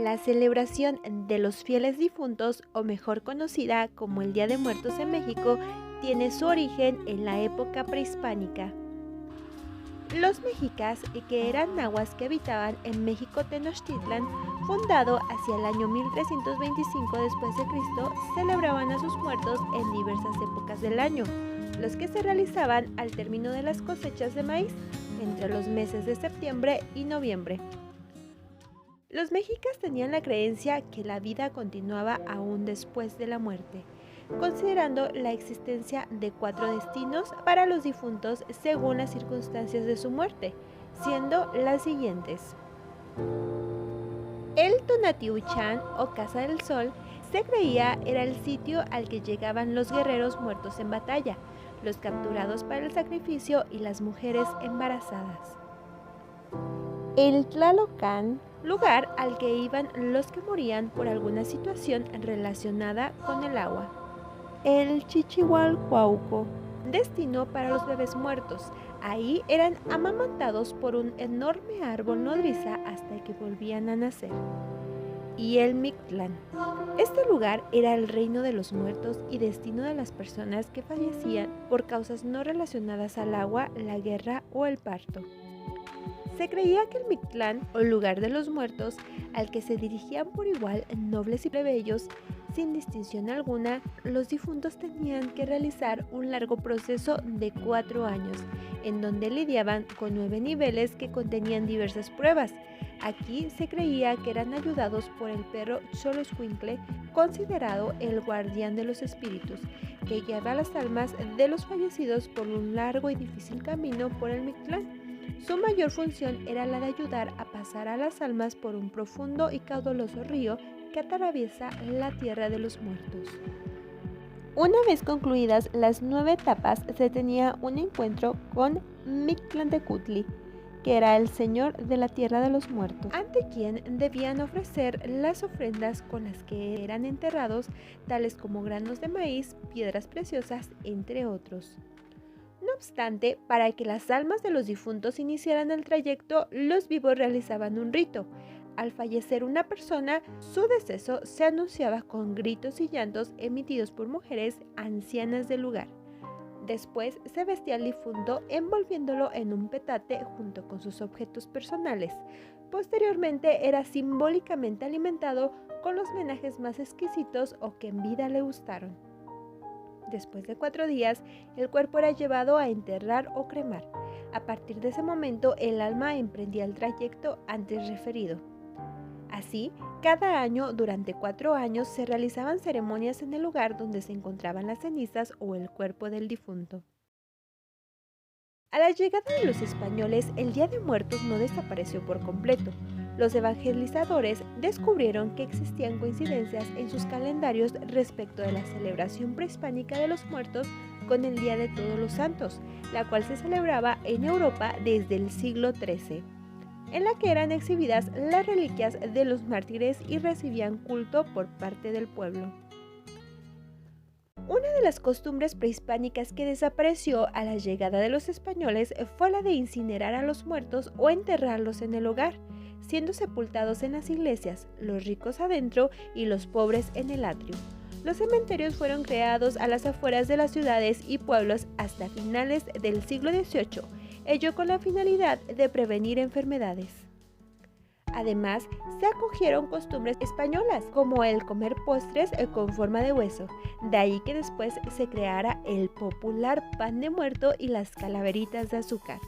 La celebración de los fieles difuntos, o mejor conocida como el Día de Muertos en México, tiene su origen en la época prehispánica. Los mexicas, que eran nahuas que habitaban en México Tenochtitlan, fundado hacia el año 1325 después de Cristo, celebraban a sus muertos en diversas épocas del año, los que se realizaban al término de las cosechas de maíz, entre los meses de septiembre y noviembre. Los mexicas tenían la creencia que la vida continuaba aún después de la muerte, considerando la existencia de 4 destinos para los difuntos según las circunstancias de su muerte, siendo las siguientes. El Tonatiuhcán, o Casa del Sol, se creía era el sitio al que llegaban los guerreros muertos en batalla, los capturados para el sacrificio y las mujeres embarazadas. El Tlalocán, lugar al que iban los que morían por alguna situación relacionada con el agua. El Chichihualcuauco, destino para los bebés muertos. Ahí eran amamantados por un enorme árbol nodriza hasta que volvían a nacer. Y el Mictlán. Este lugar era el reino de los muertos y destino de las personas que fallecían por causas no relacionadas al agua, la guerra o el parto. Se creía que el Mictlán, o lugar de los muertos, al que se dirigían por igual nobles y plebeyos, sin distinción alguna, los difuntos tenían que realizar un largo proceso de 4 años, en donde lidiaban con 9 niveles que contenían diversas pruebas. Aquí se creía que eran ayudados por el perro Xoloitzcuintle, considerado el guardián de los espíritus, que guiaba a las almas de los fallecidos por un largo y difícil camino por el Mictlán. Su mayor función era la de ayudar a pasar a las almas por un profundo y caudaloso río que atraviesa la tierra de los muertos. Una vez concluidas las 9 etapas, se tenía un encuentro con Mictlantecutli, que era el señor de la tierra de los muertos, ante quien debían ofrecer las ofrendas con las que eran enterrados, tales como granos de maíz, piedras preciosas, entre otros. No obstante, para que las almas de los difuntos iniciaran el trayecto, los vivos realizaban un rito. Al fallecer una persona, su deceso se anunciaba con gritos y llantos emitidos por mujeres ancianas del lugar. Después se vestía al difunto envolviéndolo en un petate junto con sus objetos personales. Posteriormente era simbólicamente alimentado con los menajes más exquisitos o que en vida le gustaron. Después de 4 días, el cuerpo era llevado a enterrar o cremar. A partir de ese momento, el alma emprendía el trayecto antes referido. Así, cada año, durante 4 años, se realizaban ceremonias en el lugar donde se encontraban las cenizas o el cuerpo del difunto. A la llegada de los españoles, el Día de Muertos no desapareció por completo. Los evangelizadores descubrieron que existían coincidencias en sus calendarios respecto de la celebración prehispánica de los muertos con el Día de Todos los Santos, la cual se celebraba en Europa desde el siglo XIII, en la que eran exhibidas las reliquias de los mártires y recibían culto por parte del pueblo. Una de las costumbres prehispánicas que desapareció a la llegada de los españoles fue la de incinerar a los muertos o enterrarlos en el hogar, siendo sepultados en las iglesias, los ricos adentro y los pobres en el atrio. Los cementerios fueron creados a las afueras de las ciudades y pueblos hasta finales del siglo XVIII, ello con la finalidad de prevenir enfermedades. Además, se acogieron costumbres españolas, como el comer postres con forma de hueso, de ahí que después se creara el popular pan de muerto y las calaveritas de azúcar.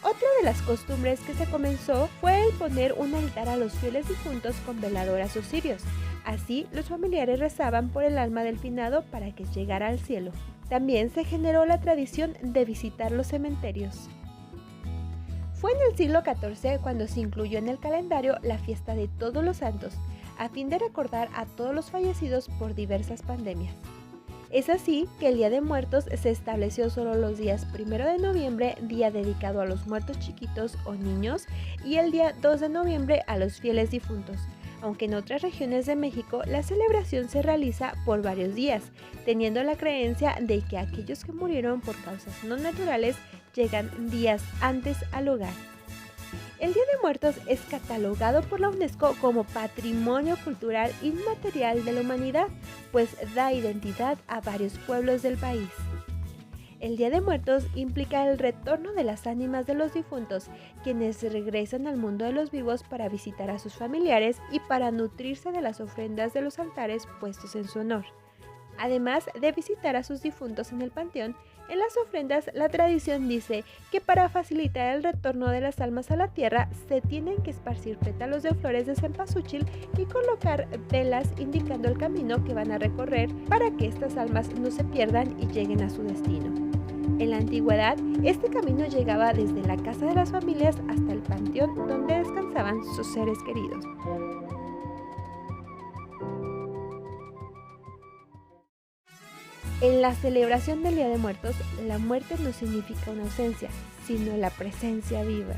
Otra de las costumbres que se comenzó fue el poner un altar a los fieles difuntos con veladoras o cirios. Así, los familiares rezaban por el alma del finado para que llegara al cielo. También se generó la tradición de visitar los cementerios. Fue en el siglo XIV cuando se incluyó en el calendario la fiesta de Todos los Santos, a fin de recordar a todos los fallecidos por diversas pandemias. Es así que el Día de Muertos se estableció solo los días 1 de noviembre, día dedicado a los muertos chiquitos o niños, y el día 2 de noviembre a los fieles difuntos, aunque en otras regiones de México la celebración se realiza por varios días, teniendo la creencia de que aquellos que murieron por causas no naturales llegan días antes al hogar. El Día de Muertos es catalogado por la UNESCO como Patrimonio Cultural Inmaterial de la Humanidad, pues da identidad a varios pueblos del país. El Día de Muertos implica el retorno de las ánimas de los difuntos, quienes regresan al mundo de los vivos para visitar a sus familiares y para nutrirse de las ofrendas de los altares puestos en su honor. Además de visitar a sus difuntos en el panteón, en las ofrendas la tradición dice que para facilitar el retorno de las almas a la tierra se tienen que esparcir pétalos de flores de cempasúchil y colocar velas indicando el camino que van a recorrer para que estas almas no se pierdan y lleguen a su destino. En la antigüedad, este camino llegaba desde la casa de las familias hasta el panteón donde descansaban sus seres queridos. En la celebración del Día de Muertos, la muerte no significa una ausencia, sino la presencia viva.